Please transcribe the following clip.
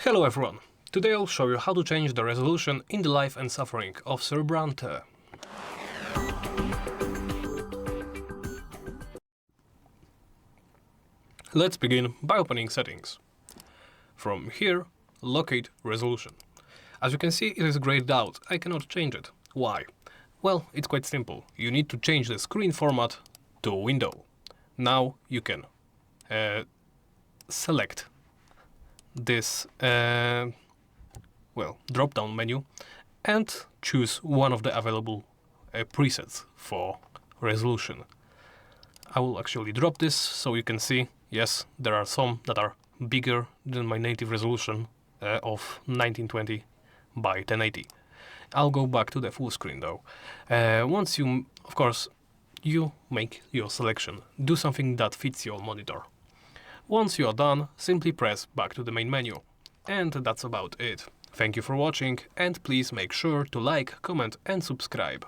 Hello everyone! Today I'll show you how to change the resolution in the life and suffering of Sir Brante. Let's begin by opening settings. From here, locate resolution. As you can see, it is grayed out. I cannot change it. Why? Well, it's quite simple. You need to change the screen format to window. Now you can select this drop-down menu and choose one of the available presets for resolution. I will actually drop this so you can see, yes, there are some that are bigger than my native resolution of 1920 by 1080. I'll go back to the full screen though. Once you, of course, you make your selection, do something that fits your monitor. Once you are done, simply press back to the main menu. And that's about it. Thank you for watching, and please make sure to like, comment and subscribe.